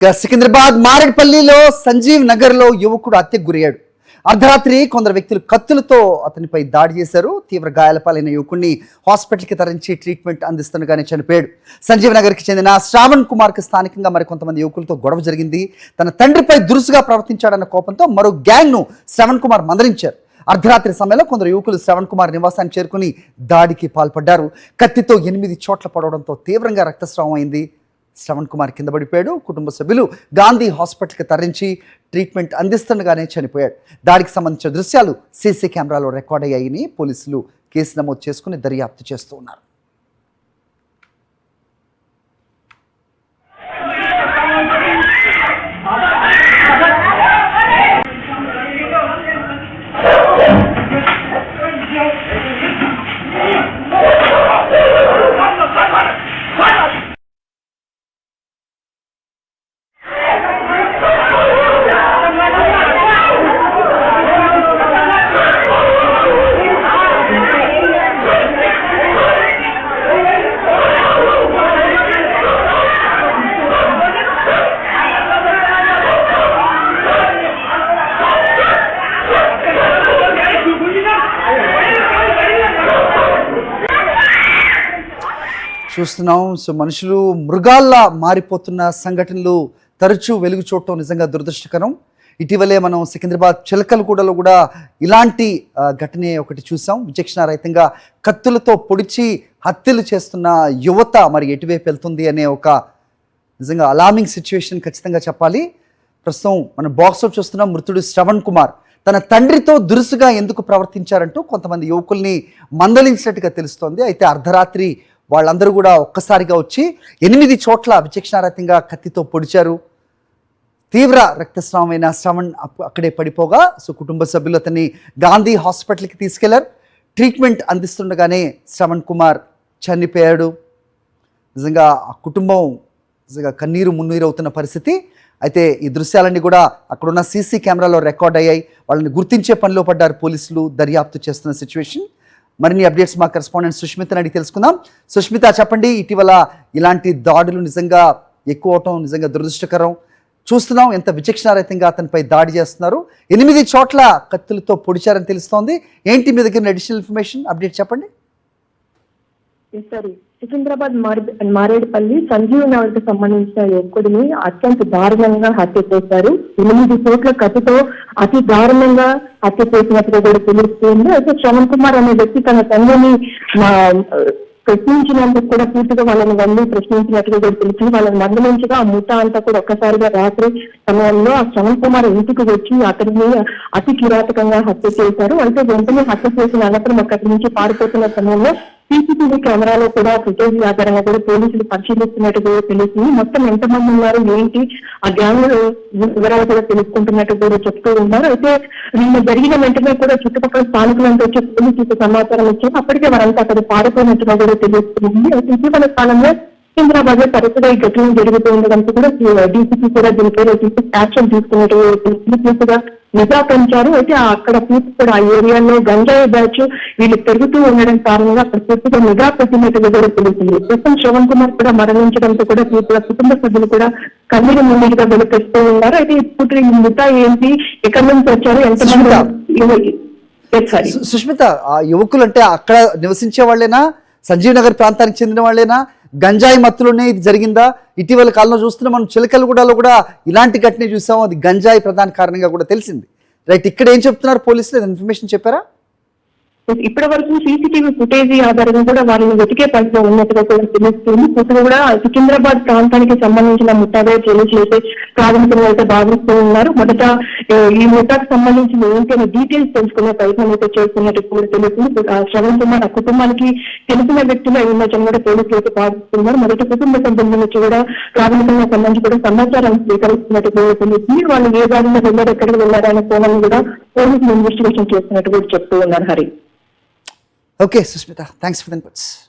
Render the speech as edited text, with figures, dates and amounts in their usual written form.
సికింద్రాబాద్ మారేడ్పల్లిలో సంజీవ్ నగర్ లో యువకుడు హత్యకు గురయ్యాడు. అర్ధరాత్రి కొందరు వ్యక్తులు కత్తులతో అతనిపై దాడి చేశారు. తీవ్ర గాయాలపాలైన యువకుడిని హాస్పిటల్కి తరలించి ట్రీట్మెంట్ అందిస్తుండగానే చనిపోయాడు. సంజీవ్ నగర్కి చెందిన శ్రావణ్ కుమార్కి స్థానికంగా మరికొంతమంది యువకులతో గొడవ జరిగింది. తన తండ్రిపై దురుసుగా ప్రవర్తించాడన్న కోపంతో మరో గ్యాంగ్ను శ్రావణ్ కుమార్ మందలించారు. అర్ధరాత్రి సమయంలో కొందరు యువకులు శ్రావణ్ కుమార్ నివాసాన్ని చేరుకుని దాడికి పాల్పడ్డారు. కత్తితో 8 చోట్ల పడవడంతో తీవ్రంగా రక్తస్రావం అయింది. శ్రవణ్ కుమార్ కింద పడిపోయాడు. కుటుంబ సభ్యులు గాంధీ హాస్పిటల్కి తరలించి ట్రీట్మెంట్ అందిస్తుండగానే చనిపోయాడు. దాడికి సంబంధించిన దృశ్యాలు సీసీ కెమెరాలో రికార్డ్ అయ్యాయని పోలీసులు కేసు నమోదు చేసుకుని దర్యాప్తు చేస్తూ ఉన్నారు. చూస్తున్నాం. సో మనుషులు మృగాల్లా మారిపోతున్న సంఘటనలు తరచూ వెలుగు చూడటం నిజంగా దురదృష్టకరం. ఇటీవలే మనం సికింద్రాబాద్ చిలకలగూడలో కూడా ఇలాంటి ఘటనే ఒకటి చూసాం. విచక్షణారహితంగా కత్తులతో పొడిచి హత్యలు చేస్తున్న యువత మరి ఎటువైపు వెళ్తుంది అనే ఒక నిజంగా అలార్మింగ్ సిచ్యువేషన్ ఖచ్చితంగా చెప్పాలి. ప్రస్తుతం మనం బాక్స్లో చూస్తున్నాం. మృతుడు శ్రవణ్ కుమార్ తన తండ్రితో దురుసుగా ఎందుకు ప్రవర్తించారంటూ కొంతమంది యువకుల్ని మందలించినట్టుగా తెలుస్తోంది. అయితే అర్ధరాత్రి వాళ్ళందరూ కూడా ఒక్కసారిగా వచ్చి 8 చోట్ల విచక్షణారహితంగా కత్తితో పొడిచారు. తీవ్ర రక్తస్రావమైన శ్రవణ్ అక్కడే పడిపోగా సో కుటుంబ సభ్యులు అతన్ని గాంధీ హాస్పిటల్కి తీసుకెళ్లారు. ట్రీట్మెంట్ అందిస్తుండగానే శ్రవణ్ కుమార్ చనిపోయాడు. నిజంగా ఆ కుటుంబం నిజంగా కన్నీరు మున్నీరు అవుతున్న పరిస్థితి. అయితే ఈ దృశ్యాలన్నీ కూడా అక్కడున్న సీసీ కెమెరాలో రికార్డ్ అయ్యాయి. వాళ్ళని గుర్తించే పనిలో పడ్డారు పోలీసులు. దర్యాప్తు చేస్తున్న సిచ్యువేషన్. మరిన్ని అప్డేట్స్ మా కరెస్పాండెంట్ సుష్మితని అడిగి తెలుసుకుందాం. సుష్మిత, చెప్పండి. ఇటీవల ఇలాంటి దాడులు నిజంగా ఎక్కువ అవటం నిజంగా దురదృష్టకరం. చూస్తున్నాం ఎంత విచక్షణారహితంగా అతనిపై దాడి చేస్తున్నారు. 8 చోట్ల కత్తులతో పొడిచారని తెలుస్తోంది. ఏంటి మీ దగ్గర అడిషనల్ ఇన్ఫర్మేషన్ అప్డేట్ చెప్పండి. సికింద్రాబాద్ మారేడుపల్లి సంజీవ్ నగర్ కు సంబంధించిన యువకుడిని అత్యంత దారుణంగా హత్య చేశారు. 8 చోట్ల కత్తితో అతి దారుణంగా హత్య చేసినట్టుగా కూడా తెలుస్తుంది. అయితే శ్రవణ్ కుమార్ అనే వ్యక్తి తన తండ్రిని ప్రశ్నించినందుకు కూడా పూర్తిగా వాళ్ళని వెళ్ళి ప్రశ్నించినట్టుగా కూడా తెలిసింది. వాళ్ళని మందలించగా ఆ ముఠా అంతా కూడా ఒక్కసారిగా రాత్రి సమయంలో ఆ శ్రవణ్ కుమార్ ఇంటికి వచ్చి అతడిని అతి కిరాతకంగా హత్య చేశారు. అయితే వెంటనే హత్య చేసిన అనంతరం అక్కడి నుంచి పారిపోతున్న సమయంలో సీసీటీవీ కెమెరాలో కూడా ఫుటేజ్ ఆధారంగా కూడా పోలీసులు పరిశీలిస్తున్నట్టు కూడా తెలిసింది. మొత్తం ఎంతమంది ఉన్నారు ఏంటి ఆ గ్యాంగ్ వివరాలు కూడా తెలుసుకుంటున్నట్టు కూడా చెప్తూ ఉన్నారు. అయితే నిన్న జరిగిన వెంటనే కూడా చుట్టుపక్కల స్థానికులంతా వచ్చి పోలీసులకు సమాచారం ఇచ్చారు. అప్పటికే వారంతా అక్కడ పారిపోయినట్టుగా కూడా తెలుస్తుంది. అయితే ఇటీవల కాలంలో సికింద్రాబాద్ లో తరచుగా ఈ ఘటనలు జరుగుతూ ఉండడంతో కూడా డీసీపీ కూడా దీనిపై యాక్షన్ తీసుకున్నట్టుగా నిఘా పెంచారు. అయితే అక్కడ పూర్తి కూడా ఆ ఏరియాలో గంజాయి బ్యాచ్ వీళ్ళు పెరుగుతూ ఉండడం కారణంగా అక్కడ పూర్తిగా నిఘా పెట్టినట్టుగా కూడా తెలుస్తుంది. ప్రస్తుతం శ్రవణ్ కుమార్ కూడా మరణించడంతో కూడా పూర్తిగా కుటుంబ సభ్యులు కూడా కన్నీరు మున్నీరుగా వెలుపెడుతూ ఉన్నారు. అయితే ఇప్పుడు ఈ ముఠా ఏంటి, ఎక్కడి నుంచి వచ్చారు, ఎంతమంది? సుష్మిత, ఆ యువకులు అంటే అక్కడ నివసించే వాళ్ళేనా, సంజీవ్ నగర్ ప్రాంతానికి చెందిన వాళ్ళేనా, గంజాయి మత్తులోనే ఇది జరిగిందా? ఇటీవల కాలంలో చూస్తున్నాం మనం చిలకలగూడలో కూడా ఇలాంటి ఘటన చూసాం. అది గంజాయి ప్రధాన కారణంగా కూడా తెలిసింది. రైట్, ఇక్కడ ఏం చెప్తున్నారు పోలీసులు? ఇన్ఫర్మేషన్ చెప్పారా? ఇప్పటి వరకు సీసీటీవీ ఫుటేజ్ ఆధారంగా కూడా వారిని వెతికే పనిలో ఉన్నట్టుగా కూడా తెలుస్తుంది. పూర్తిగా కూడా సికింద్రాబాద్ ప్రాంతానికి సంబంధించిన ముఠాగా చేసే ప్రాథమికంగా అయితే భావిస్తూ ఉన్నారు. మొదట ఈ ముఠాకు సంబంధించిన ఏంటనే డీటెయిల్స్ తెలుసుకునే ప్రయత్నం అయితే చేస్తున్నట్టు కూడా తెలుస్తుంది. శ్రవణ్ కుమార్ ఆ కుటుంబానికి తెలిసిన వ్యక్తులు ఇమేజన్ కూడా పోలీసులు అయితే భావిస్తున్నారు. మొదటి కుటుంబ సభ్యుల నుంచి కూడా ప్రాథమికంగా సంబంధించి కూడా సమాచారం స్వీకరిస్తున్నట్టు కూడా తెలుస్తుంది. వాళ్ళు ఏ దారిలో వెళ్ళారు, ఎక్కడికి వెళ్ళారనే కోణం కూడా పోలీసులు ఇన్వెస్టిగేషన్ చేస్తున్నట్టు కూడా చెప్తూ ఉన్నారు. Hari. Okay, Sushmita, thanks for the inputs.